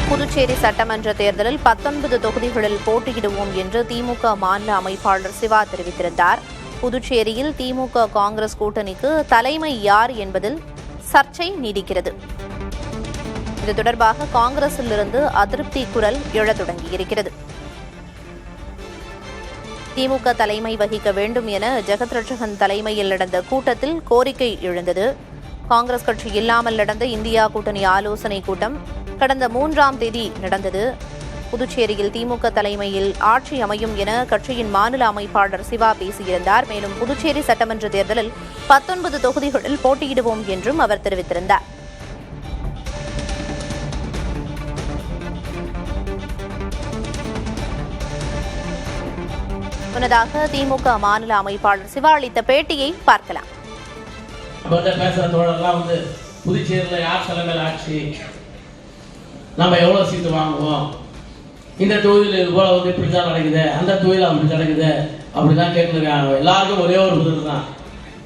புதுச்சேரி சட்டமன்ற தேர்தலில் 19 தொகுதிகளில் போட்டியிடுவோம் என்று திமுக மாநில அமைப்பாளர் சிவா தெரிவித்திருந்தார். புதுச்சேரியில் திமுக காங்கிரஸ் கூட்டணிக்கு தலைமை யார் என்பதில் சர்ச்சை நீடிக்கிறது. இது தொடர்பாக காங்கிரசிலிருந்து அதிருப்தி குரல் எழத் தொடங்கியிருக்கிறது. திமுக தலைமை வகிக்க வேண்டும் என ஜெகத் ரட்சகன் தலைமையில் நடந்த கூட்டத்தில் கோரிக்கை எழுந்தது. காங்கிரஸ் கட்சி இல்லாமல் நடந்த இந்தியா கூட்டணி ஆலோசனைக் கூட்டம் கடந்த 3ஆம் தேதி நடந்தது. புதுச்சேரியில் திமுக தலைமையில் ஆட்சி அமையும் என கட்சியின் மாநில அமைப்பாளர் சிவா பேசியிருந்தார். மேலும் புதுச்சேரி சட்டமன்ற தேர்தலில் 19 தொகுதிகளில் போட்டியிடுவோம் என்றும் அவர் தெரிவித்திருந்தார். முன்னதாக திமுக மாநில அமைப்பாளர் சிவா அளித்த பேட்டியை பார்க்கலாம். பேசுற தோழர்லாம் புதுச்சேரியில் யார் தலைமையில் ஆட்சி, நம்ம எவ்வளோ சீட்டு வாங்குவோம், இந்த தொகுதியில் இது போல இப்படி தான் நடக்குது, அந்த தொகுதியில் அப்படி நடக்குது, அப்படிதான் கேட்டுருக்காங்க. எல்லாருக்கும் ஒரே ஒரு பதில் தான்.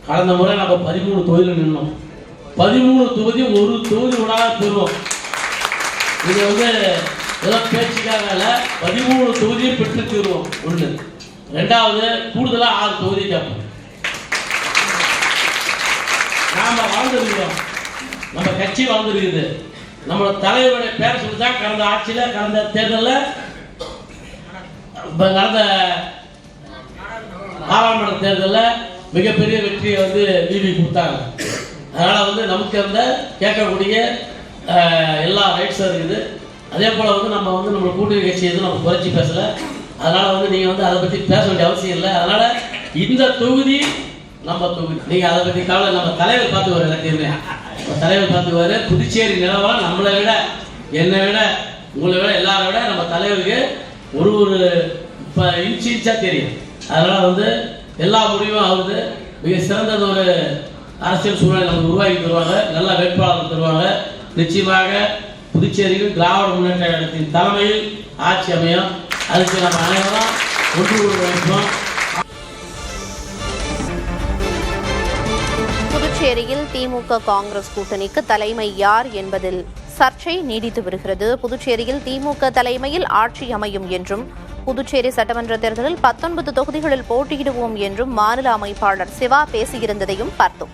கடந்த முறை நம்ம 13 தொகுதியில் நின்னோம். 13 தொகுதி ஒரு தொகுதி விடாத பெறுவோம். இது ஏதோ பேச்சுக்காக 13 தொகுதியை பெற்று தீர்வோம். ஒன்று. ரெண்டாவது, கூடுதலாக 6 தொகுதி கேட்போம். நாம வாழ்ந்துருக்கிறோம், நம்ம கட்சி வாழ்ந்துருக்குது. நம்மளோட தலைவருடைய பேரை சொல்லிதான் கடந்த ஆட்சியில், கடந்த தேர்தலில், நடந்த நாடாளுமன்ற தேர்தலில் மிகப்பெரிய வெற்றியை நீதி கொடுத்தாங்க. அதனால நமக்கு கேட்கக்கூடிய எல்லா ரைட்ஸும் இருக்குது. அதே போல நம்ம நம்ம கூட்டணி கட்சி எதுவும் நம்ம குறைச்சி பேசலை. அதனால நீங்க அதை பற்றி பேச வேண்டிய அவசியம் இல்லை. அதனால இந்த தொகுதி நம்ம தொகுதி, நீங்க அதை பற்றி கவலை. நம்ம தலைவர் பார்த்துக்குவார், எல்லாத்தையுமே தலைவர் பார்த்துக்குவாரு. புதுச்சேரி நிலவரம் நம்மளை விட, என்னை விட, உங்களை விட, எல்லாரை விட நம்ம தலைவருக்கு ஒரு இன்ச்சா தெரியும். அதனால எல்லா முடிவும் அவரு மிக சிறந்தது ஒரு அரசியல் சூழ்நிலை நமக்கு உருவாக்கி தருவாங்க. நல்ல வேட்பாளர் தருவாங்க. நிச்சயமாக புதுச்சேரியில் திராவிட முன்னேற்ற கழகத்தின் தலைமையில் ஆட்சி அமையும். அதுக்கு நம்ம அனைவரும் ஒன்று வைப்போம். புதுச்சேரியில் திமுக காங்கிரஸ் கூட்டணிக்கு தலைமை யார் என்பதில் சர்ச்சை நீடித்து வருகிறது. புதுச்சேரியில் திமுக தலைமையில் ஆட்சி அமையும் என்றும், புதுச்சேரி சட்டமன்ற தேர்தலில் 19 தொகுதிகளில் போட்டியிடுவோம் என்றும் மாநில அமைப்பாளர் சிவா பேசியிருந்ததையும் பார்த்தோம்.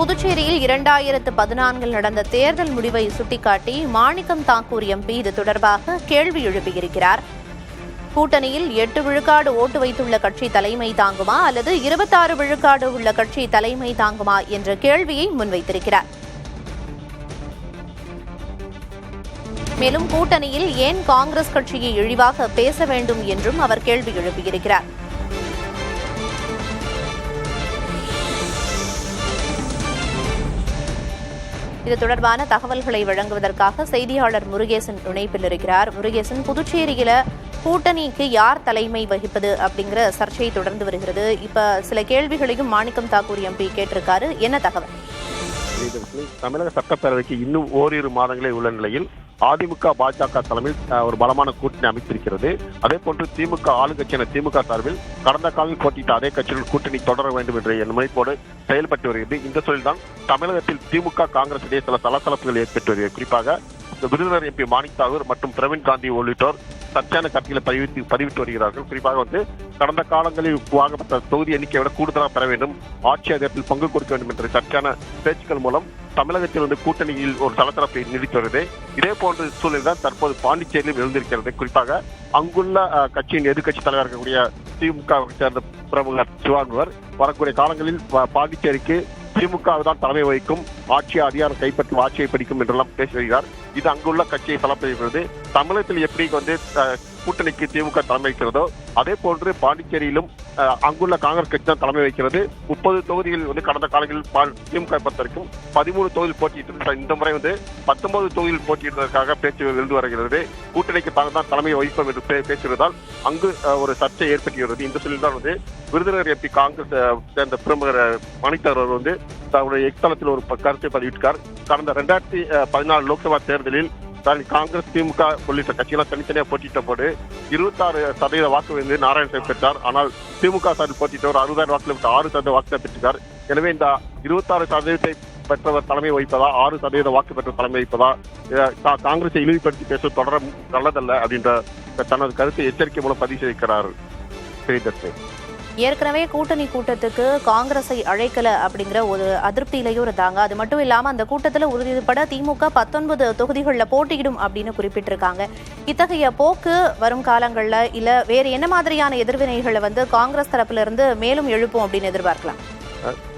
புதுச்சேரியில் 2014 நடந்த தேர்தல் முடிவை சுட்டிக்காட்டி மாணிக்கம் தாக்கூர் எம்பி இது தொடர்பாக கேள்வி எழுப்பியிருக்கிறார். கூட்டணியில் 8 விழுக்காடு ஓட்டு வைத்துள்ள கட்சி தலைமை தாங்குமா அல்லது 26 விழுக்காடு உள்ள கட்சி தலைமை தாங்குமா என்ற கேள்வியை முன்வைத்திருக்கிறார். மேலும் கூட்டணியில் ஏன் காங்கிரஸ் கட்சியை இழிவாக பேச வேண்டும் என்றும் அவர் கேள்வி எழுப்பியிருக்கிறார். இது தொடர்பான தகவல்களை வழங்குவதற்காக செய்தியாளர் முருகேசன் இணைப்பில் இருக்கிறார். முருகேசன், புதுச்சேரியில கூட்டணிக்கு யார் தலைமை வகிப்பது அப்படிங்கிற சர்ச்சை தொடர்ந்து வருகிறது. இப்ப சில கேள்விகளையும் மாணிக்கம் தாக்கூர் எம்பி கேட்டிருக்காரு. என்ன தகவல்? தமிழக சட்டப்பேரவைக்கு இன்னும் ஓரிரு மாதங்களே உள்ள நிலையில் அதிமுக பாஜக தலைமையில் ஒரு பலமான கூட்டணி அமைத்திருக்கிறது. அதே போன்று திமுக ஆளுங்கட்சியான திமுக சார்பில் கடந்த காலில் போட்டியிட்ட அதே கட்சியில் கூட்டணி தொடர வேண்டும் என்ற முனைப்போடு செயல்பட்டு வருகிறது. இந்த சூழல்தான் தமிழகத்தில் திமுக காங்கிரஸ் இடையே சில சலசலப்புகள் ஏற்பட்டு வருகிறது. குறிப்பாக விருதுநகர் எம்பி மாணிக் தாகூர் மற்றும் பிரவீன் காந்தி உள்ளிட்டோர் சர்ச்சையான கருத்துக்களை பதிவிட்டு வருகிறார்கள். குறிப்பாக கடந்த காலங்களில் வாங்கப்பட்ட தொகுதி எண்ணிக்கையை விட கூடுதலாக பெற வேண்டும், ஆட்சி அதிகாரத்தில் பங்கு கொடுக்க வேண்டும் என்ற சர்ச்சையான பேச்சுக்கள் மூலம் தமிழகத்தில் கூட்டணியில் ஒரு சலசலப்பை நீடித்து வருகிறது. இதே போன்ற சூழலில் தான் தற்போது பாண்டிச்சேரியிலும் எழுந்திருக்கிறது. குறிப்பாக அங்குள்ள கட்சியின் எதிர்கட்சி தலைவர் இருக்கக்கூடிய திமுக சேர்ந்த பிரமுகர் சிவாங்குவர் வரக்கூடிய காலங்களில் பாண்டிச்சேரிக்கு திமுக தான் தலைமை வகிக்கும், ஆட்சி அதிகாரம் கைப்பற்றும், ஆட்சியை பிடிக்கும் என்றெல்லாம் பேசி வருகிறார். இது அங்குள்ள கட்சியை சலப்படுகிறது. தமிழகத்தில் எப்படி கூட்டணிக்கு திமுக தலைமை வைக்கிறதோ அதே போன்று பாண்டிச்சேரியிலும் அங்குள்ள காங்கிரஸ் கட்சி தான் தலைமை வைக்கிறது. 30 தொகுதிகள் கடந்த காலங்களில் திமுக பொறுத்தவரைக்கும் 13 தொகுதியில் போட்டியிட்டு இந்த முறை 19 தொகுதியில் போட்டியிடுவதற்காக பேச்சு எழுந்து வருகிறது. கூட்டணிக்கு தான் தலைமை வகிப்போம் என்று பேசுவதால் அங்கு ஒரு சர்ச்சை ஏற்பட்டுகிறது. இந்த சூழலில் தான் விருதுநகர் எம்பி காங்கிரஸ் சேர்ந்த பிரமுகர் மாணிக் தாகூர் தன்னுடைய எக்ஸ்தலத்தில் ஒரு கருத்தை பதிவிட்டார். கடந்த 2014 லோக்சபா தேர்தலில் காங்கிரஸ் திமுக உள்ளிட்ட கட்சிகள் தனித்தனியாக போட்டியிட்ட போது 26% வாக்கு நாராயணசாமி பெற்றார். ஆனால் திமுக சார்பில் போட்டியிட்டவர் 60,000 வாக்குகள் 6% வாக்குகளை பெற்றார். எனவே இந்த 26% பெற்றவர் தலைமை வகிப்பதா, 6% வாக்கு பெற்ற தலைமை வகிப்பதா, காங்கிரஸை இழிவுபடுத்தி பேசுவது தொடர நல்லதல்ல அப்படின்ற தனது கருத்தை எச்சரிக்கை மூலம் பதிவு செய்திருக்கிறார் ஸ்ரீதர்ஷினி. ஏற்கனவே கூட்டணி கூட்டத்துக்கு காங்கிரஸை அழைக்கல அப்படிங்கிற ஒரு அதிருப்தியிலையும் இருந்தாங்க. அது மட்டும் இல்லாம அந்த கூட்டத்தில் உறுதிப்பட திமுக 19 தொகுதிகளில் போட்டியிடும் அப்படின்னு குறிப்பிட்டிருக்காங்க. இத்தகைய போக்கு வரும் காலங்கள்ல இல்ல வேற என்ன மாதிரியான எதிர்வினைகளை காங்கிரஸ் தரப்புல இருந்து மேலும் எழுப்பும் அப்படின்னு எதிர்பார்க்கலாம்?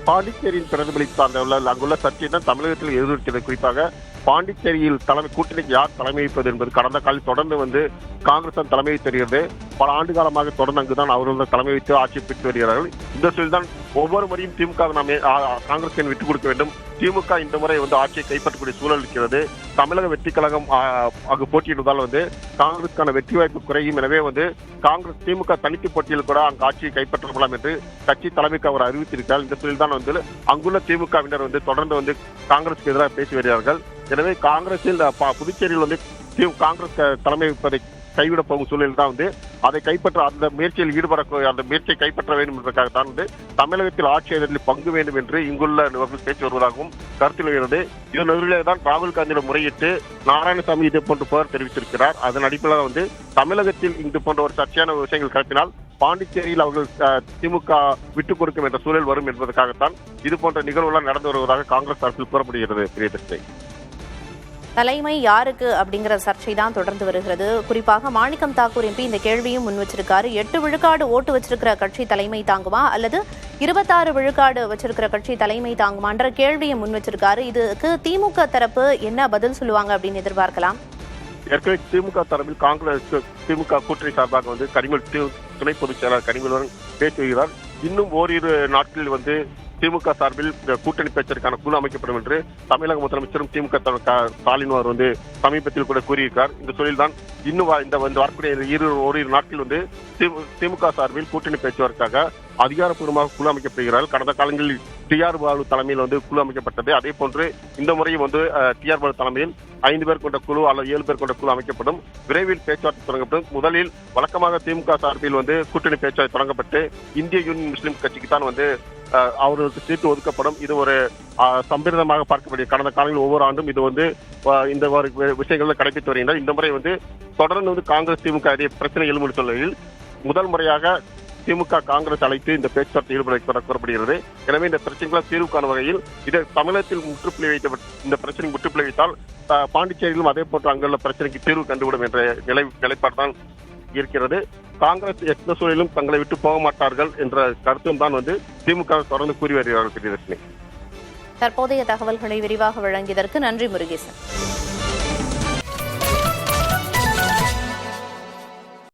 பாண்டிச்சேரியின் பிரதிபலிப்பு அங்குள்ள சர்ச்சை தான் தமிழகத்தில் எதிர்க்கிறது. குறிப்பாக பாண்டிச்சேரியில் கூட்டணிக்கு யார் தலைமை வகிப்பது என்பது கடந்த காலம் தொடர்ந்து காங்கிரஸ் தான் தலைமை தெரிகிறது. பல ஆண்டு காலமாக தொடர்ந்து அங்குதான் அவர்கள் தலைமை வைத்து ஆட்சி பெற்று வருகிறார்கள். இந்த சூழல்தான் ஒவ்வொரு முறையும் திமுக காங்கிரஸ் விட்டுக் கொடுக்க வேண்டும். திமுக இந்த முறை ஆட்சியை கைப்பற்றக்கூடிய சூழல் இருக்கிறது. தமிழக வெற்றி கழகம் அங்கு போட்டியிடுவதால் காங்கிரஸுக்கான வெற்றி வாய்ப்பு குறையும். எனவே காங்கிரஸ் திமுக தனித்து போட்டியில் கூட அங்கு ஆட்சியை கைப்பற்றப்படலாம் என்று கட்சி தலைமைக்கு அவர் அறிவித்திருக்கிறார். இந்த சூழல் தான் அங்குள்ள திமுகவினர் தொடர்ந்து காங்கிரசுக்கு எதிராக பேசி வருகிறார்கள். எனவே காங்கிரஸில் புதுச்சேரியில் காங்கிரஸ் தலைமை வைப்பதை கைவிட போகும் சூழலில் தான் அதை கைப்பற்ற அந்த முயற்சியில் அந்த முயற்சியை கைப்பற்ற வேண்டும் என்பதற்காகத்தான் தமிழகத்தில் ஆட்சி அதில் பங்கு வேண்டும் என்று இங்குள்ள பேச்சு வருவதாகவும் கருத்தில் வருகிறது. இதன் நடுவிலே தான் ராகுல் காந்தியிடம் முறையிட்டு நாராயணசாமி இதே போன்று புகார் தெரிவித்திருக்கிறார். அதன் அடிப்படையில் தமிழகத்தில் இது போன்ற ஒரு சர்ச்சையான விஷயங்கள் கலப்பினால் பாண்டிச்சேரியில் அவர்கள் திமுக விட்டுக் கொடுக்கும் என்ற சூழல் வரும் என்பதற்காகத்தான் இது போன்ற நிகழ்வுகள் நடந்து வருவதாக காங்கிரஸ் தரப்பில் கூறப்படுகிறது. பிரியதர்ஷினி, தலைமை யாருக்கு அப்படிங்கிற சர்ச்சை தான் தொடர்ந்து வருகிறது. குறிப்பாக மாணிக்கம் தாக்கூர் எம்பி இந்த கேள்வியும் முன் வச்சிருக்காரு. 8 விழுக்காடு ஓட்டு வச்சிருக்கிற கட்சி தலைமை தாங்குமா அல்லது 26 விழுக்காடு வச்சிருக்கிற கட்சி தலைமை தாங்குமான்ற கேள்வியை முன் வச்சிருக்காரு. இதுக்கு திமுக தரப்பு என்ன பதில் சொல்லுவாங்க அப்படின்னு எதிர்பார்க்கலாம்? ஏற்கனவே திமுக தரப்பில் காங்கிரஸ் திமுக கூட்டணி சார்பாக கனிமொழி துணை பொதுச் செயலாளர் கனிமொழி பேசி வருகிறார். இன்னும் ஓரிரு நாட்களில் திமுக சார்பில் கூட்டணி பேச்சதற்கான குழு அமைக்கப்படும் என்று தமிழக முதலமைச்சரும் திமுக ஸ்டாலின் அவர் சமீபத்தில் கூட கூறியிருக்கிறார். இந்த சூழலில் தான் இன்னும் இந்த வரக்கூடிய ஓரிரு நாட்களில் திமுக சார்பில் கூட்டணி பேச்சுவதற்காக அதிகாரப்பூர்வமாக குழு அமைக்கப்படுகிறார்கள். கடந்த காலங்களில் டிஆர் பாலு தலைமையில் குழு அமைக்கப்பட்டது. அதே போன்று இந்த முறையும் டிஆர் பாலு தலைமையில் 5 பேர் கொண்ட குழு அல்லது 7 பேர் கொண்ட குழு அமைக்கப்படும். விரைவில் பேச்சுவார்த்தை தொடங்கப்படும். முதலில் வழக்கமாக திமுக சார்பில் கூட்டணி பேச்சுவார்த்தை தொடங்கப்பட்டு இந்திய யூனியன் முஸ்லீம் கட்சிக்கு தான் அவர்களுக்கு சீட்டு ஒதுக்கப்படும். இது ஒரு சம்பிரதமாக பார்க்கக்கூடிய கடந்த காலங்களில் ஒவ்வொரு ஆண்டும் இது இந்த விஷயங்கள் கடைபிடித்து வருகின்றனர். இந்த முறை தொடர்ந்து காங்கிரஸ் திமுக பிரச்சனை எழுமுறை சொல்லையில் முதல் முறையாக திமுக காங்கிரஸ் அழைத்து இந்த பேச்சுவார்த்தை ஈடுபட கூறப்படுகிறது. எனவே இந்த பிரச்சனைகளை தீர்வு காணும் வகையில் இதை தமிழகத்தில் முற்றுப்புள்ளி வைத்த இந்த பிரச்சனை முற்றுப்புள்ளி வைத்தால் பாண்டிச்சேரியிலும் அதே போன்று அங்குள்ள பிரச்சனைக்கு தீர்வு கண்டுவிடும் என்ற நிலைப்பாடு தான் இருக்கிறது. காங்கிரஸ் எந்த சூழலிலும் தங்களை விட்டு போக மாட்டார்கள் என்ற கருத்தும் தான் திமுக தொடர்ந்து கூறி வருகிறார்கள். தற்போதைய தகவல்களை விரிவாக வழங்கியதற்கு நன்றி முருகேசன்.